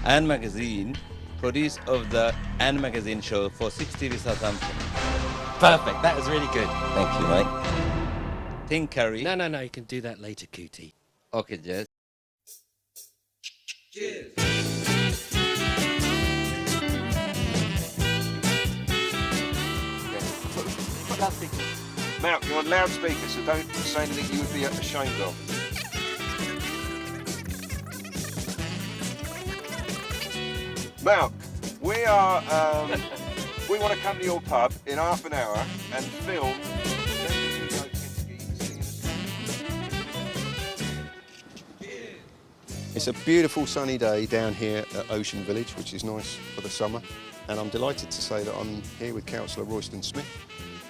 and Magazine, producer of the and Magazine show for 6 TV Southampton. Perfect, that was really good. Thank you, mate. Think, Carrie. No, you can do that later, Cootie. Okay, Jez. Cheers. Put loudspeaker. Malc, you're on loudspeaker, so don't say anything you would be ashamed of. Malc, we want to come to your pub in half an hour and film. It's a beautiful sunny day down here at Ocean Village, which is nice for the summer. And I'm delighted to say that I'm here with Councillor Royston Smith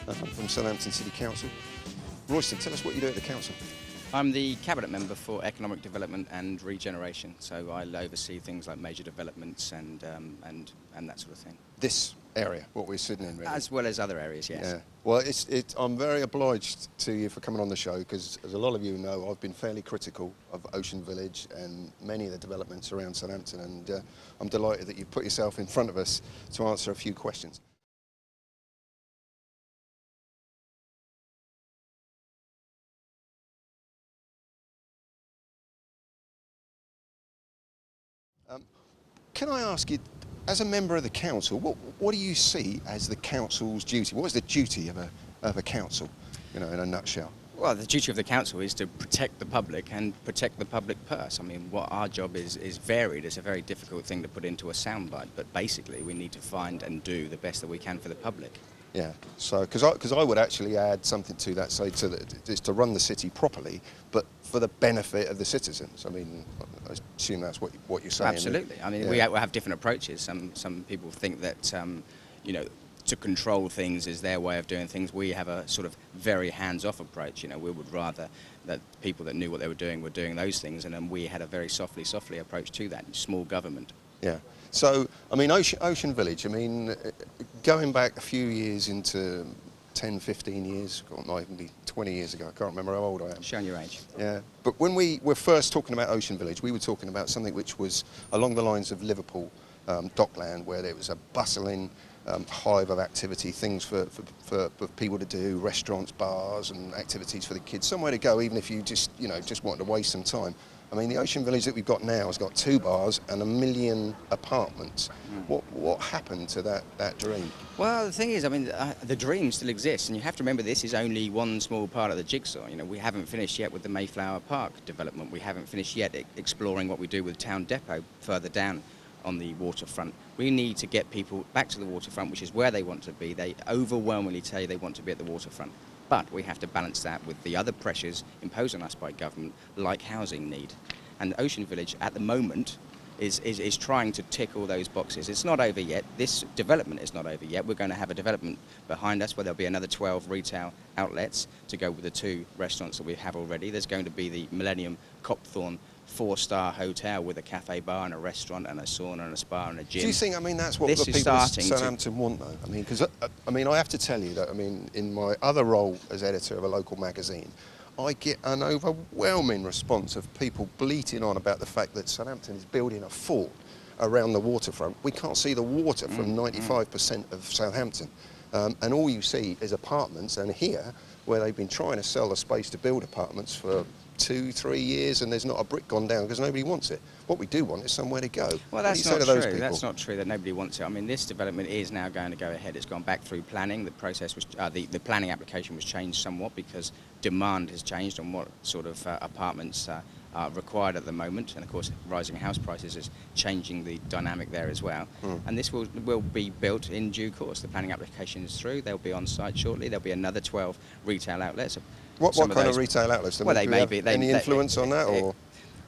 from Southampton City Council. Royston, tell us what you do at the council. I'm the Cabinet Member for Economic Development and Regeneration, so I oversee things like major developments and that sort of thing. This area, what we're sitting in, really. As well as other areas, yes. Yeah. Well, I'm very obliged to you for coming on the show because, as a lot of you know, I've been fairly critical of Ocean Village and many of the developments around Southampton, and I'm delighted that you've put yourself in front of us to answer a few questions. Can I ask you, as a member of the council, what do you see as the council's duty? What is the duty of a council, you know, in a nutshell? Well, the duty of the council is to protect the public and protect the public purse. I mean, what our job is varied. It's a very difficult thing to put into a soundbite, but basically we need to find and do the best that we can for the public. Yeah, so because I would actually add something to that, say is to run the city properly, but for the benefit of the citizens. I mean, I assume that's what you're saying. Absolutely. I mean, yeah. we have different approaches. Some people think that you know, to control things is their way of doing things. We have a sort of very hands-off approach. You know, we would rather that people that knew what they were doing those things, and then we had a very softly approach to that. Small government. Yeah. So, I mean, Ocean Village, I mean, going back a few years into 10, 15 years, or might even be 20 years ago, I can't remember how old I am. Showing your age. Yeah. But when we were first talking about Ocean Village, we were talking about something which was along the lines of Liverpool Dockland, where there was a bustling hive of activity, things for people to do, restaurants, bars and activities for the kids, somewhere to go even if you just wanted to waste some time. I mean, the Ocean Village that we've got now has got 2 bars and 1 million apartments. What happened to that dream? Well, the thing is, I mean, the dream still exists, and you have to remember this is only one small part of the jigsaw. You know, we haven't finished yet with the Mayflower Park development. We haven't finished yet exploring what we do with Town Depot further down on the waterfront. We need to get people back to the waterfront, which is where they want to be. They overwhelmingly tell you they want to be at the waterfront. But we have to balance that with the other pressures imposed on us by government, like housing need. And Ocean Village, at the moment, is trying to tick all those boxes. It's not over yet. This development is not over yet. We're going to have a development behind us where there'll be another 12 retail outlets to go with the 2 restaurants that we have already. There's going to be the Millennium Copthorne 4-star hotel with a cafe bar and a restaurant and a sauna and a spa and a gym. Do you think, I mean, that's what the people of Southampton want, though? I mean, because, I mean, I have to tell you that, I mean, in my other role as editor of a local magazine, I get an overwhelming response of people bleating on about the fact that Southampton is building a fort around the waterfront. We can't see the water from 95% of Southampton. And all you see is apartments, and here, where they've been trying to sell the space to build apartments for 2-3 years, and there's not a brick gone down because nobody wants it. What we do want is somewhere to go. Well, that's not true. That's not true that nobody wants it. I mean, this development is now going to go ahead. It's gone back through planning. The process was the planning application was changed somewhat because demand has changed on what sort of apartments are required at the moment, and of course rising house prices is changing the dynamic there as well. And this will be built in due course. The planning application is through. They'll be on site shortly. There'll be another 12 retail outlets. What kind of retail outlets? Well, they may be. Any influence on that, or?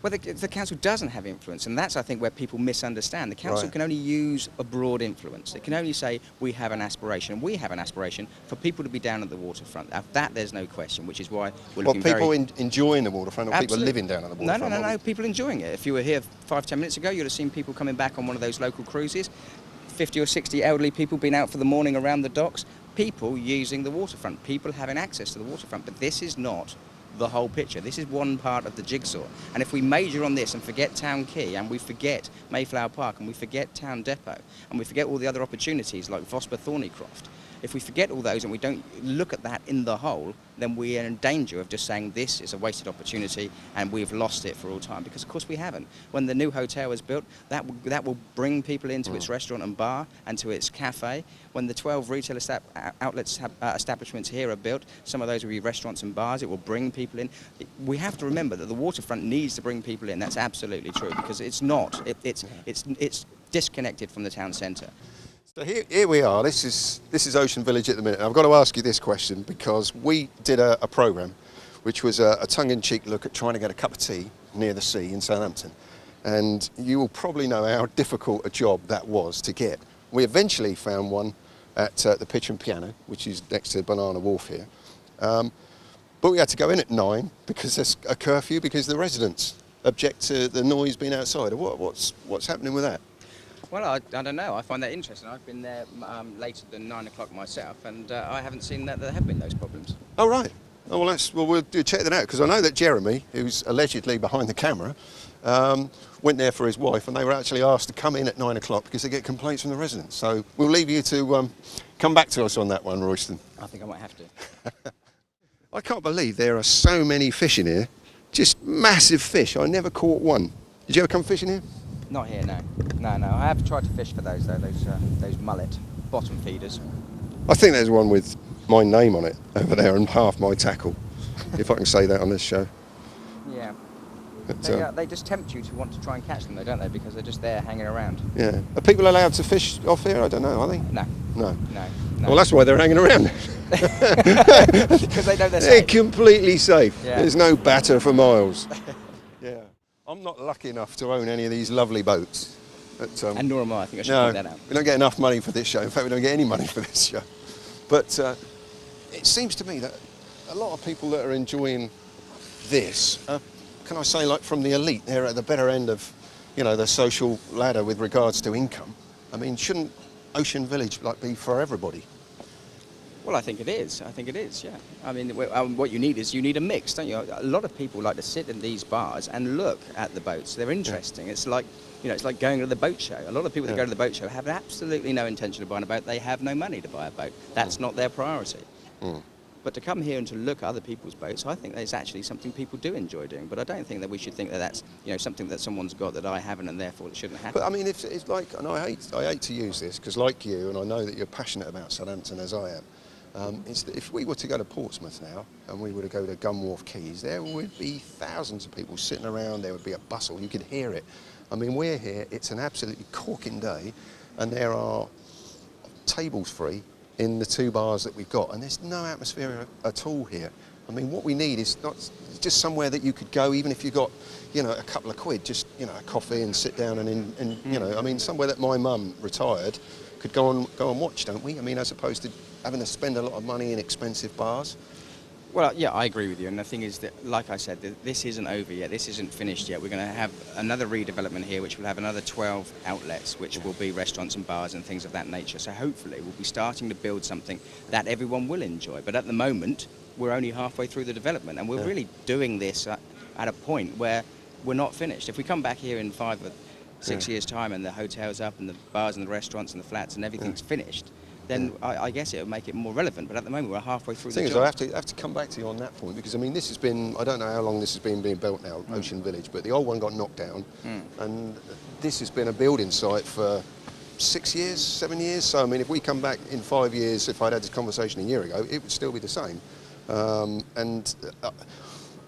Well, the council doesn't have influence, and that's, I think, where people misunderstand. The council can only use a broad influence. It can only say, we have an aspiration. We have an aspiration for people to be down at the waterfront. Of that, there's no question, which is why we're looking people enjoying the waterfront, or people living down at the waterfront? No, people enjoying it. If you were here 5-10 minutes ago, you'd have seen people coming back on one of those local cruises. 50 or 60 elderly people been out for the morning around the docks. People using the waterfront. People having access to the waterfront. But this is not the whole picture. This is one part of the jigsaw. And if we major on this and forget Town Quay, and we forget Mayflower Park, and we forget Town Depot, and we forget all the other opportunities like Vosper Thornycroft, if we forget all those and we don't look at that in the whole, then we are in danger of just saying this is a wasted opportunity and we've lost it for all time, because of course we haven't. When the new hotel is built, that will bring people into its restaurant and bar and to its cafe. When the 12 retail establishments here are built, some of those will be restaurants and bars. It will bring people in. We have to remember that the waterfront needs to bring people in. That's absolutely true, because it's not. It's disconnected from the town centre. So here we are. This is Ocean Village at the minute. I've got to ask you this question because we did a programme which was a tongue-in-cheek look at trying to get a cup of tea near the sea in Southampton. And you will probably know how difficult a job that was to get. We eventually found one at the Pitch and Piano, which is next to Banana Wharf here. But we had to go in at 9 because there's a curfew, because the residents object to the noise being outside. What's happening with that? Well, I don't know. I find that interesting. I've been there later than 9 o'clock myself, and I haven't seen that there have been those problems. Oh, right. Oh, well, we'll check that out, because I know that Jeremy, who's allegedly behind the camera, went there for his wife, and they were actually asked to come in at 9 o'clock because they get complaints from the residents. So we'll leave you to come back to us on that one, Royston. I think I might have to. I can't believe there are so many fish in here. Just massive fish. I never caught one. Did you ever come fishing here? Not here, no. No. I have tried to fish for those, though, those mullet bottom feeders. I think there's one with my name on it over there and half my tackle, if I can say that on this show. Yeah. But, they just tempt you to want to try and catch them, though, don't they? Because they're just there hanging around. Yeah. Are people allowed to fish off here? I don't know, are they? No. No. No. Well, that's why they're hanging around. Because they know they're They're safe. completely safe. Yeah. There's no batter for miles. Yeah. I'm not lucky enough to own any of these lovely boats. But, And nor am I. I think I should point that out. We don't get enough money for this show. In fact, we don't get any money for this show. But it seems to me that a lot of people that are enjoying this, can I say, like from the elite, they're at the better end of, the social ladder with regards to income. I mean, shouldn't Ocean Village be for everybody? Well, I think it is. Yeah. I mean, what you need is a mix, don't you? A lot of people like to sit in these bars and look at the boats. They're interesting. Yeah. It's like, it's like going to the boat show. A lot of people that go to the boat show have absolutely no intention of buying a boat. They have no money to buy a boat. That's not their priority. Mm. But to come here and to look at other people's boats, I think that's actually something people do enjoy doing. But I don't think that we should think that that's something that someone's got that I haven't, and therefore it shouldn't happen. But I mean, if it's like, and I hate to use this because, like you, and I know that you're passionate about Southampton as I am. It's that if we were to go to Portsmouth now and we were to go to Gunwharf Quays, there would be thousands of people sitting around. There would be a bustle. You could hear it. I mean, we're here. It's an absolutely corking day, and there are tables free in the 2 bars that we've got, and there's no atmosphere at all here. I mean, what we need is just somewhere that you could go, even if you got, a couple of quid, just, a coffee and sit down and I mean, somewhere that my mum retired could go and watch, don't we? I mean, as opposed to having to spend a lot of money in expensive bars. Well, yeah, I agree with you. And the thing is that, like I said, this isn't over yet. This isn't finished yet. We're going to have another redevelopment here, which will have another 12 outlets, which will be restaurants and bars and things of that nature. So hopefully we'll be starting to build something that everyone will enjoy. But at the moment, we're only halfway through the development, and we're really doing this at a point where we're not finished. If we come back here in 5 or 6 years' time and the hotel's up and the bars and the restaurants and the flats and everything's finished, then I guess it would make it more relevant. But at the moment, we're halfway through the job. The thing is, I have to come back to you on that point, because, I mean, this has been, I don't know how long this has been being built now, Ocean Village, but the old one got knocked down, and this has been a building site for 6 years, 7 years. So, I mean, if we come back in 5 years, if I'd had this conversation a year ago, it would still be the same. And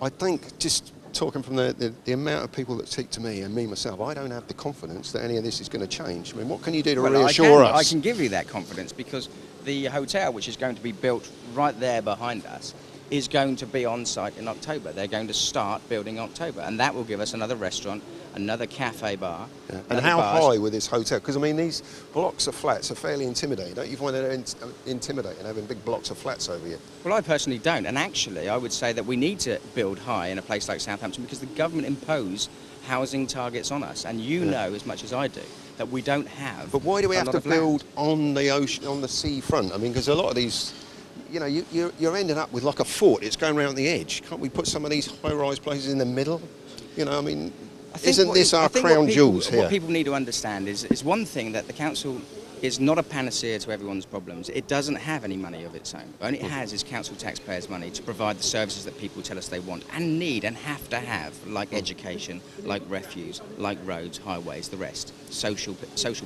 I think just talking from the amount of people that speak to me and me myself, I don't have the confidence that any of this is going to change. I mean, what can you do to reassure us? I can give you that confidence, because the hotel, which is going to be built right there behind us, is going to be on site in October. They're going to start building in October, and that will give us another restaurant, another cafe bar. Yeah. And how high with this hotel? Because, I mean, these blocks of flats are fairly intimidating. Don't you find that intimidating, having big blocks of flats over here? Well, I personally don't. And actually, I would say that we need to build high in a place like Southampton, because the government impose housing targets on us. And you know as much as I do that we don't have. But why do we have to build on the ocean, on the sea front? I mean, because a lot of these you know, you're ending up with like a fort. It's going around the edge. Can't we put some of these high-rise places in the middle? You know, I mean, isn't this our crown jewels here? What people need to understand is one thing, that the council is not a panacea to everyone's problems. It doesn't have any money of its own. All it has is council taxpayers' money to provide the services that people tell us they want and need and have to have, like education, like refuse, like roads, highways, the rest, social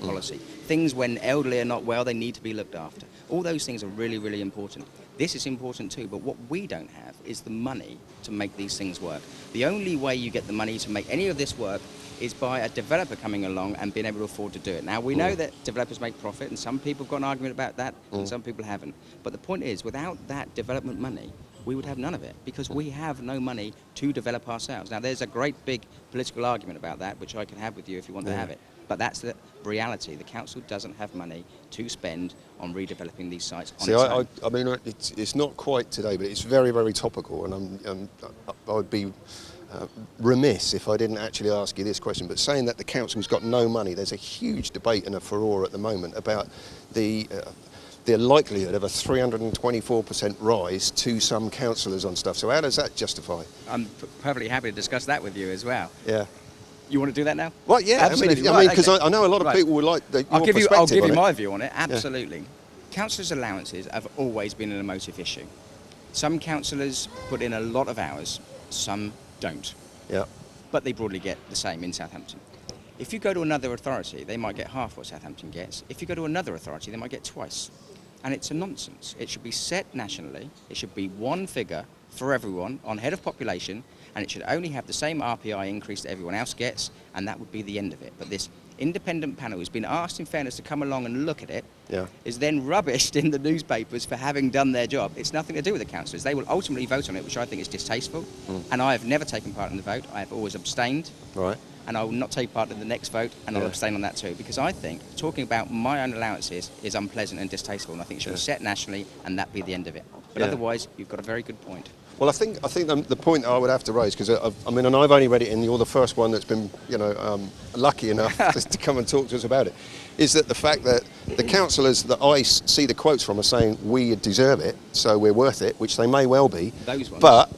policy. Things when elderly are not well, they need to be looked after. All those things are really, really important. This is important too, but what we don't have is the money to make these things work. The only way you get the money to make any of this work is by a developer coming along and being able to afford to do it. Now, we know that developers make profit, and some people have got an argument about that, and some people haven't. But the point is, without that development money, we would have none of it, because we have no money to develop ourselves. Now, there's a great big political argument about that, which I can have with you if you want to have it. But that's the reality. The council doesn't have money to spend on redeveloping these sites on its own. I mean, it's not quite today, but it's very, very topical, and I would be remiss if I didn't actually ask you this question. But saying that the council's got no money, there's a huge debate and a furore at the moment about the likelihood of a 324% rise to some councillors on stuff. So how does that justify? I'm perfectly happy to discuss that with you as well. Yeah. You want to do that now? Well, yeah. Absolutely. I mean, because I know a lot of people would like I'll give you on my view on it. Absolutely. Yeah. Councillors' allowances have always been an emotive issue. Some councillors put in a lot of hours, some don't. Yeah. But they broadly get the same in Southampton. If you go to another authority, they might get half what Southampton gets. If you go to another authority, they might get twice. And it's a nonsense. It should be set nationally. It should be one figure for everyone on head of population, and it should only have the same RPI increase that everyone else gets, and that would be the end of it. But this independent panel who's been asked, in fairness, to come along and look at it, is then rubbished in the newspapers for having done their job. It's nothing to do with the councillors. They will ultimately vote on it, which I think is distasteful, and I have never taken part in the vote. I have always abstained. Right. And I will not take part in the next vote, and I'll abstain on that too, because I think talking about my own allowances is unpleasant and distasteful, and I think it should be set nationally, and that be the end of it. But otherwise, you've got a very good point. Well, I think the point I would have to raise, because I mean, and I've only read it, and you're the first one that's been, lucky enough to come and talk to us about it, is that the fact that the councillors that I see the quotes from are saying we deserve it, so we're worth it, which they may well be. Those ones. But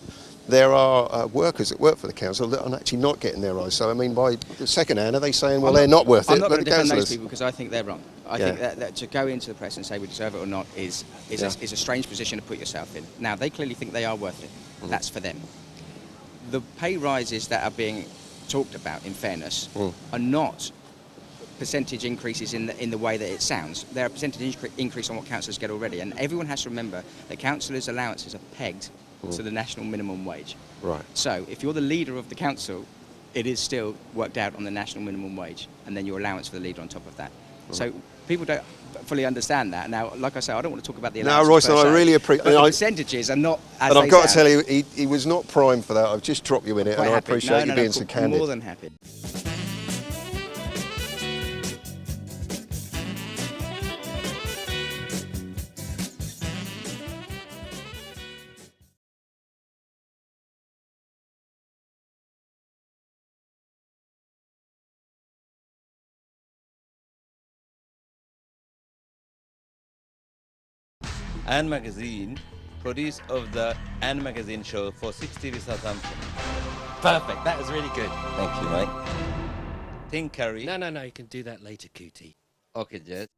there are workers that work for the council that are actually not getting their rise. So, I mean, by the second hand, are they saying, well, they're not worth it? I'm not going to defend those people because I think they're wrong. I think that to go into the press and say we deserve it or not is a strange position to put yourself in. Now, they clearly think they are worth it. That's for them. The pay rises that are being talked about, in fairness, are not percentage increases in the way that it sounds. They're a percentage increase on what councillors get already. And everyone has to remember that councillors' allowances are pegged to the national minimum wage. Right. So if you're the leader of the council, it is still worked out on the national minimum wage, and then your allowance for the leader on top of that. Right. So people don't fully understand that. Now, like I say, I don't want to talk about the allowances. No, Royston, I really appreciate the percentages are not as and I've got to sound. tell you, he was not primed for that. I've just dropped you in it, and I appreciate you being so candid. More than happy. Anne Magazine, producer of the Anne Magazine show for 6 TV Southampton. Perfect. That was really good. Thank you, mate. Think, Carrie. No. You can do that later, Cootie. Okay, Jez.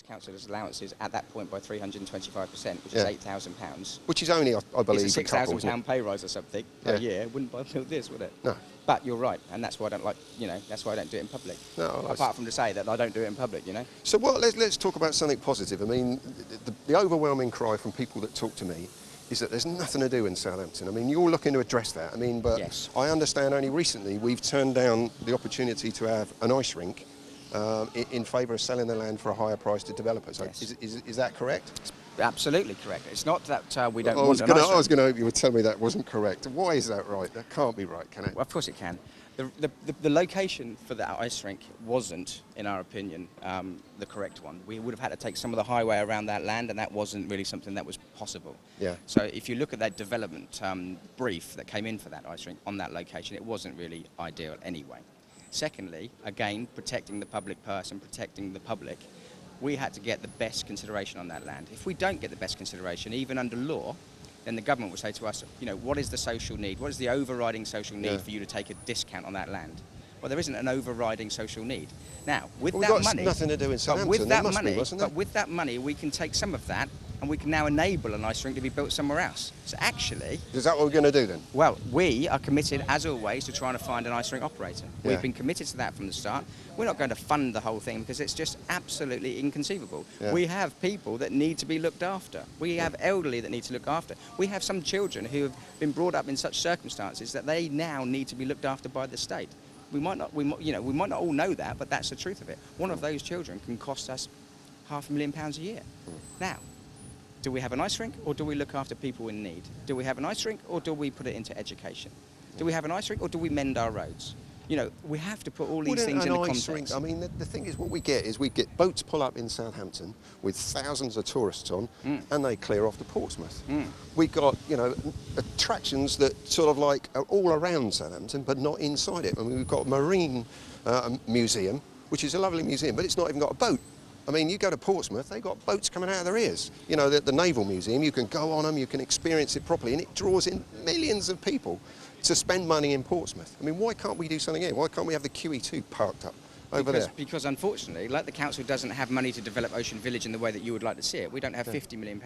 Councillors' allowances at that point by 325%, which is £8,000. Which is only, I believe, it's a £6,000 pay rise or something per year. It wouldn't build this, would it? No. But you're right, and that's why I don't like, that's why I don't do it in public. No, apart from to say that I don't do it in public, So let's talk about something positive. I mean, the overwhelming cry from people that talk to me is that there's nothing to do in Southampton. I mean, you're looking to address that. I mean, but yes. I understand only recently we've turned down the opportunity to have an ice rink in favour of selling the land for a higher price to developers. Yes. Is that correct? Absolutely correct. It's not that we don't want an ice rink. I was going to hope you would tell me that wasn't correct. Why is that right? That can't be right, can it? Well, of course it can. The location for that ice rink wasn't, in our opinion, the correct one. We would have had to take some of the highway around that land, and that wasn't really something that was possible. Yeah. So if you look at that development brief that came in for that ice rink on that location, it wasn't really ideal anyway. Secondly, again, protecting the public purse and protecting the public, we had to get the best consideration on that land. If we don't get the best consideration, even under law, then the government will say to us, you know, what is the social need? What is the overriding social need for you to take a discount on that land? Well, there isn't an overriding social need. Now, with Well, that we've got money, nothing to do in Southampton. with There that must be, money, mustn't there? but with that money, we can take some of that, and we can now enable an ice rink to be built somewhere else. So actually, Is that what we're going to do then? well, we are committed, as always, to trying to find an ice rink operator. Yeah. We've been committed to that from the start. We're not going to fund the whole thing because it's just absolutely inconceivable. Yeah. We have people that need to be looked after. We have elderly that need to look after. We have some children who have been brought up in such circumstances that they now need to be looked after by the state. We might not all know that, but that's the truth of it. One of those children can cost us £500,000 a year. Now, do we have an ice rink, or do we look after people in need? Do we have an ice rink, or do we put it into education? Do we have an ice rink, or do we mend our roads? You know, we have to put all these things in the context. Rink, I mean, the thing is, what we get is we get boats pull up in Southampton with thousands of tourists on, and they clear off to Portsmouth. We got, you know, attractions that sort of like are all around Southampton, but not inside it. I mean, we've got a marine museum, which is a lovely museum, but it's not even got a boat. I mean, you go to Portsmouth, they've got boats coming out of their ears. You know, the Naval Museum, you can go on them, you can experience it properly, and it draws in millions of people to spend money in Portsmouth. I mean, why can't we do something here? Why can't we have the QE2 parked up over there? Because unfortunately, like the council doesn't have money to develop Ocean Village in the way that you would like to see it, we don't have £50 million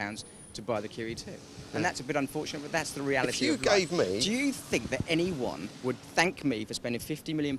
to buy the QE2. And that's a bit unfortunate, but that's the reality of life. If you gave me... Do you think that anyone would thank me for spending £50 million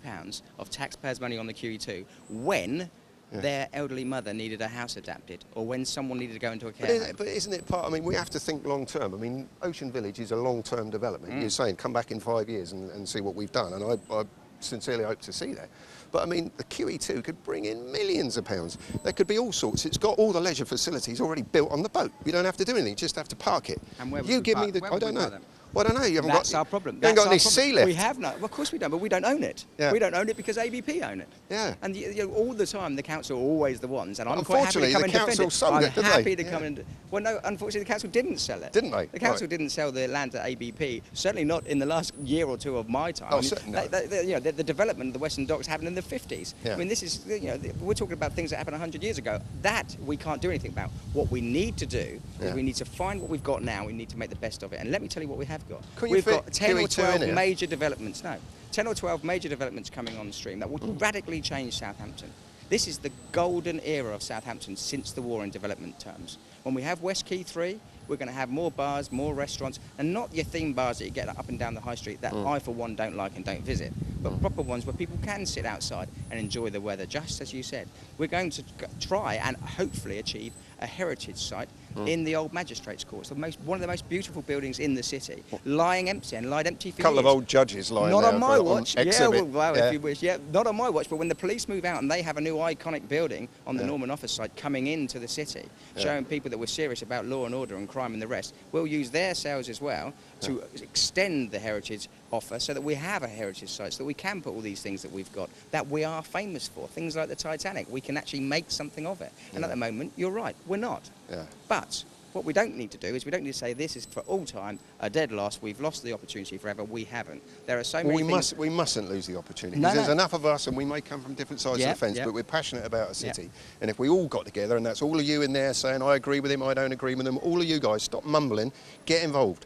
of taxpayers' money on the QE2 when their elderly mother needed a house adapted, or when someone needed to go into a care home? But isn't it part, I mean, we have to think long term. I mean, Ocean Village is a long-term development. You're saying come back in 5 years and see what we've done, and I sincerely hope to see that. But I mean, the QE2 could bring in millions of pounds. There could be all sorts. It's got all the leisure facilities already built on the boat. You don't have to do anything, you just have to park it. And where would you we give park? me the, Where I would we don't park know. them? Well, I don't know. You haven't That's got, our problem. You ain't got any sea left. We have no. Well, of course we don't, but we don't own it. Yeah. We don't own it because ABP own it. Yeah. And you know, all the time, the council are always the ones, and But I'm quite happy to come and defend unfortunately, the it. council sold I'm it, didn't happy they? to come and. Well, no, unfortunately, the council didn't sell it. Didn't they? The council Right. didn't sell the land to ABP. Certainly not in the last year or two of my time. Oh, I mean, certainly not. you know, the development of the Western Docks happened in the 50s. Yeah. I mean, this is, you know, we're talking about things that happened 100 years ago. That we can't do anything about. What we need to do is we need to find what we've got now. We need to make the best of it. And let me tell you what we have got. We've got 10 or 12 major developments. No, 10 or 12 major developments coming on the stream that will radically change Southampton. This is the golden era of Southampton since the war in development terms. When we have West Quay 3, we're going to have more bars, more restaurants, and not your theme bars that you get up and down the high street that I, for one, don't like and don't visit, but proper ones where people can sit outside and enjoy the weather, just as you said. We're going to try and hopefully achieve a heritage site in the old magistrates' courts, one of the most beautiful buildings in the city, lying empty and lied empty for A couple years. of old judges lying Not there on my watch. on Yeah, exhibit. well, if you wish. Yeah, not on my watch. But when the police move out and they have a new iconic building on the Norman Office side coming into the city, showing people that we're serious about law and order and crime and the rest, we'll use their sales as well to extend the heritage offer so that we have a heritage site, so that we can put all these things that we've got that we are famous for, things like the Titanic. We can actually make something of it. And at the moment, you're right, we're not. Yeah. But what we don't need to do is we don't need to say this is for all time a dead loss. We've lost the opportunity forever. We haven't. There are so many things. We mustn't lose the opportunity. No, There's no. enough of us, and we may come from different sides of the fence, but we're passionate about a city. And if we all got together, and that's all of you in there saying, I agree with him, I don't agree with him, all of you guys, stop mumbling, get involved.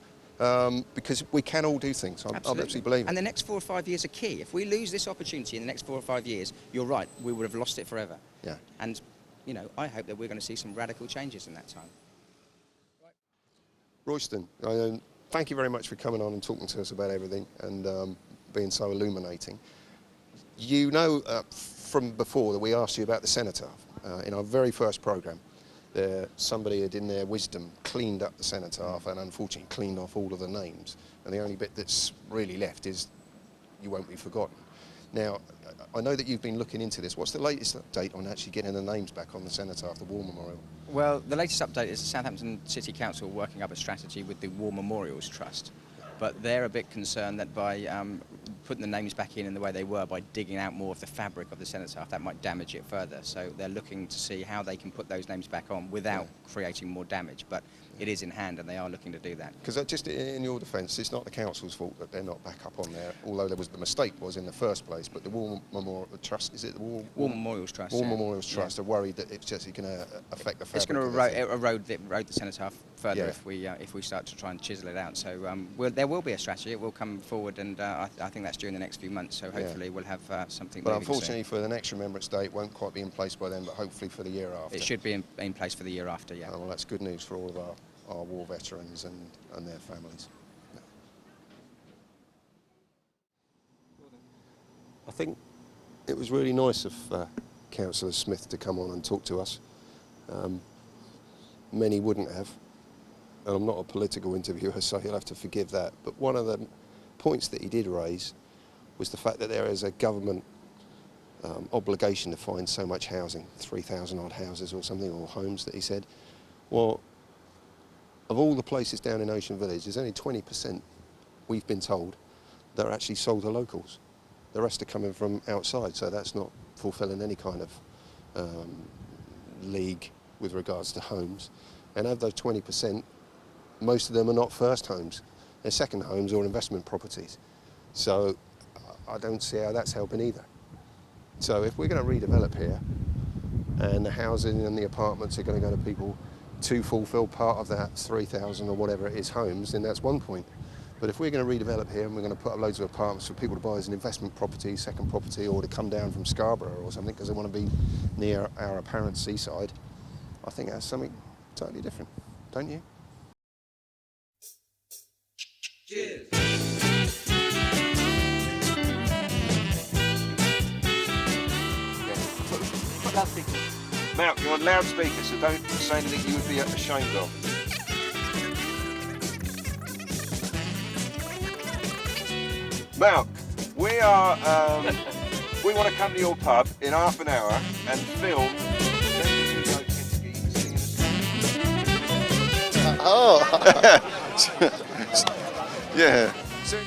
Because we can all do things. I absolutely believe it. And the next 4 or 5 years are key. If we lose this opportunity in the next 4 or 5 years, you're right, we would have lost it forever. Yeah. And, you know, I hope that we're going to see some radical changes in that time. Royston, thank you very much for coming on and talking to us about everything and being so illuminating. You know from before that we asked you about the cenotaph. In our very first programme, somebody had in their wisdom cleaned up the cenotaph and unfortunately cleaned off all of the names. And the only bit that's really left is you won't be forgotten. Now, I know that you've been looking into this. What's the latest update on actually getting the names back on the cenotaph, the War Memorial? Well, the latest update is the Southampton City Council working up a strategy with the War Memorials Trust. but they're a bit concerned that by putting the names back in the way they were, by digging out more of the fabric of the cenotaph, that might damage it further. So they're looking to see how they can put those names back on without creating more damage. But it is in hand, and they are looking to do that. Because just in your defence, it's not the council's fault that they're not back up on there, although there was the mistake was in the first place. But the War Memorial Trust, is it the War Memorials Trust? War Memorials Trust are worried that it's just going to affect the fabric. It's going to erode the cenotaph further if we start to try and chisel it out. So there will be a strategy. It will come forward, and I think that's during the next few months. So hopefully we'll have something. But unfortunately, for the next Remembrance Day, it won't quite be in place by then. But hopefully for the year after. It should be in place for the year after. Yeah. Oh, well, that's good news for all of our war veterans and their families. I think it was really nice of Councillor Smith to come on and talk to us. Many wouldn't have, and I'm not a political interviewer, so you'll have to forgive that. But one of the points that he did raise was the fact that there is a government obligation to find so much housing, 3,000 odd houses or something, or homes that he said. Well, of all the places down in Ocean Village, there's only 20%, we've been told, that are actually sold to locals. The rest are coming from outside, so that's not fulfilling any kind of league with regards to homes. And of those 20%, most of them are not first homes. They're second homes or investment properties. So I don't see how that's helping either. So if we're going to redevelop here, and the housing and the apartments are going to go to people to fulfil part of that 3,000 or whatever it is homes, then that's one point. But if we're going to redevelop here and we're going to put up loads of apartments for people to buy as an investment property, second property, or to come down from Scarborough or something because they want to be near our apparent seaside, I think that's something totally different, don't you? Cheers. Put loudspeaker. Mark, you're on loudspeaker, so don't say anything you would be ashamed of. Mark, we want to come to your pub in half an hour and film. Oh, yeah. So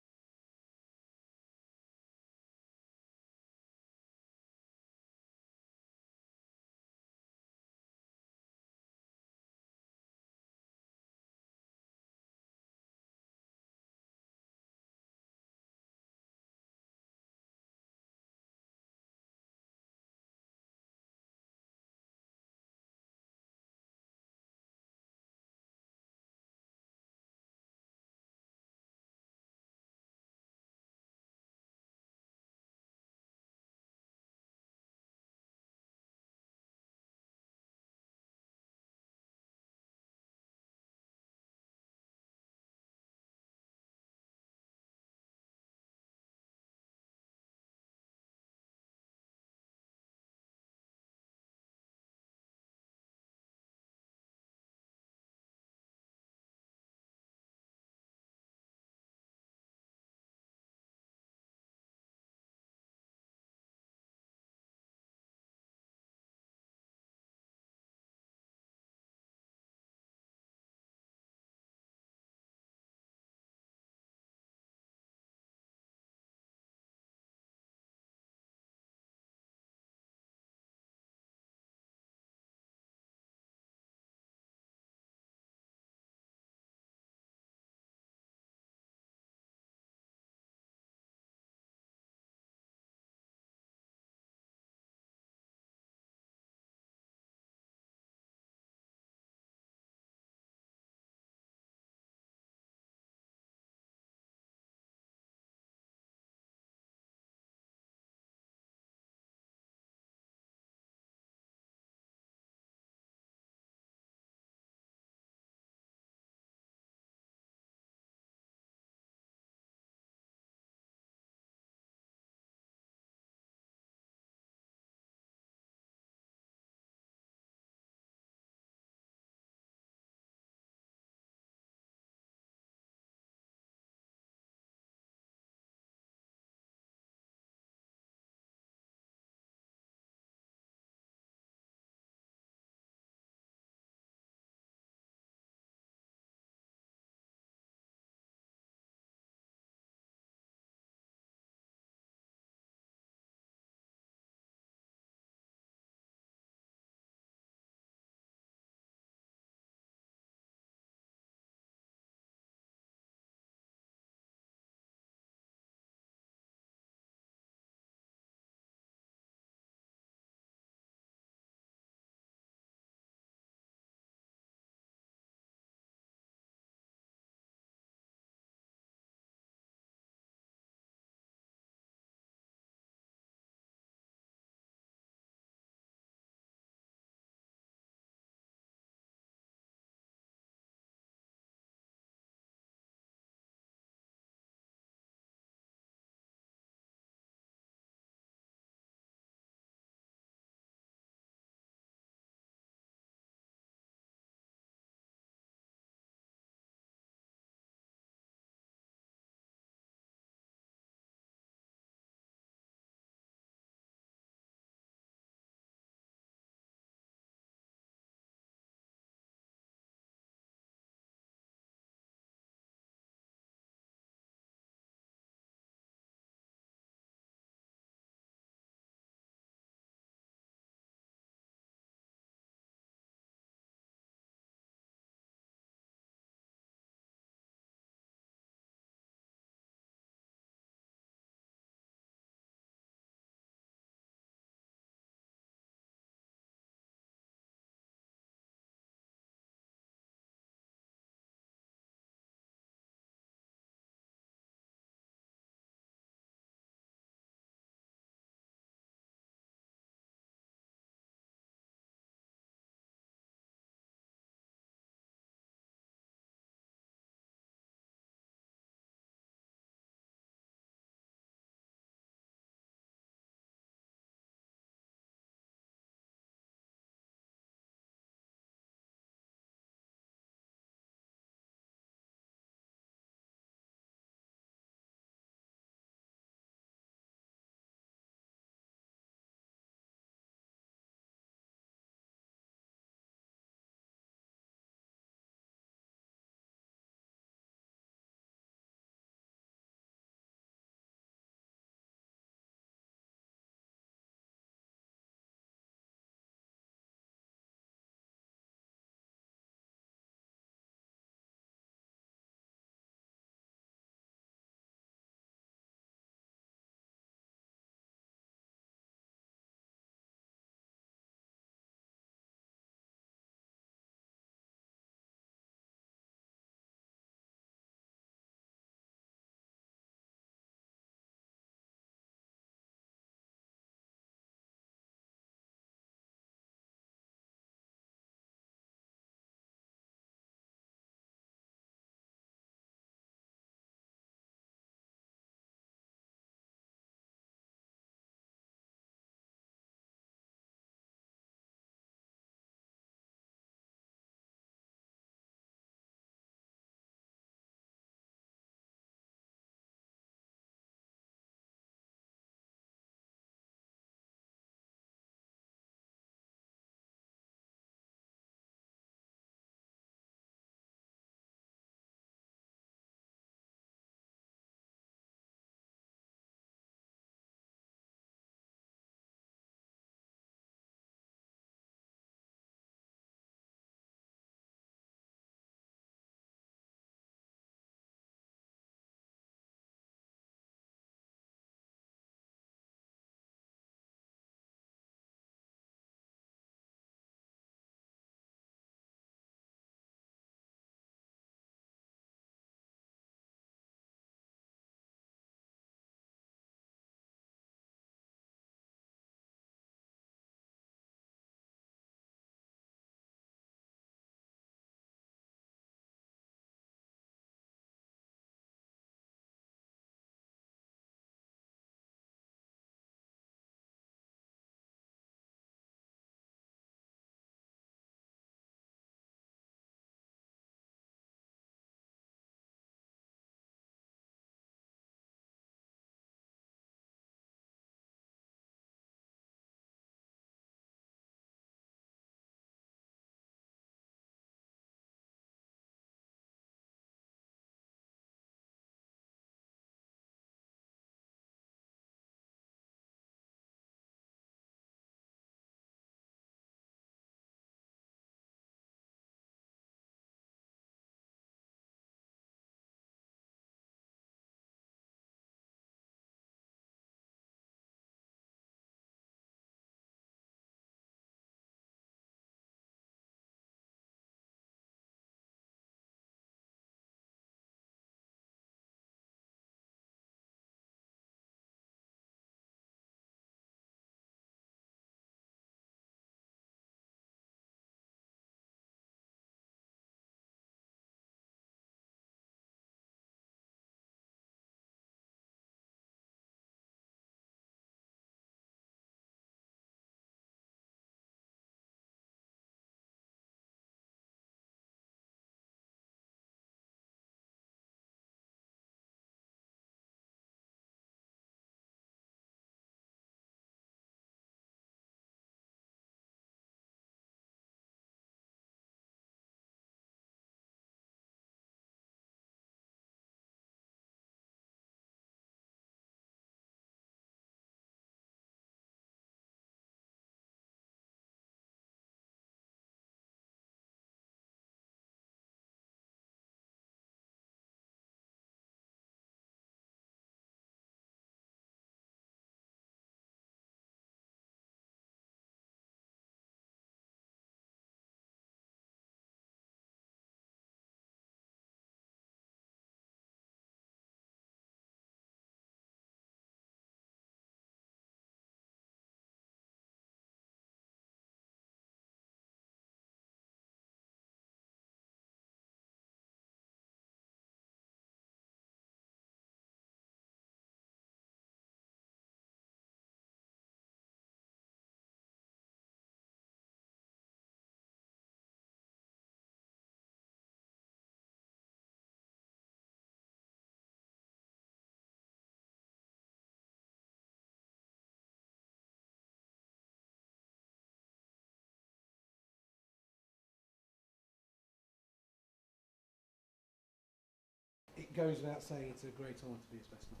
goes without saying it's a great honour to be his best man.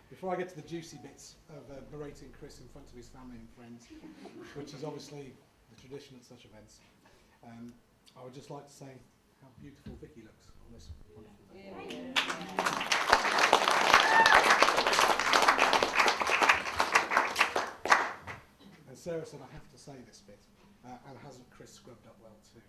Before I get to the juicy bits of berating Chris in front of his family and friends, which is obviously the tradition at such events, I would just like to say how beautiful Vicky looks on this wonderful day. And Sarah said I have to say this bit, and hasn't Chris scrubbed up well too?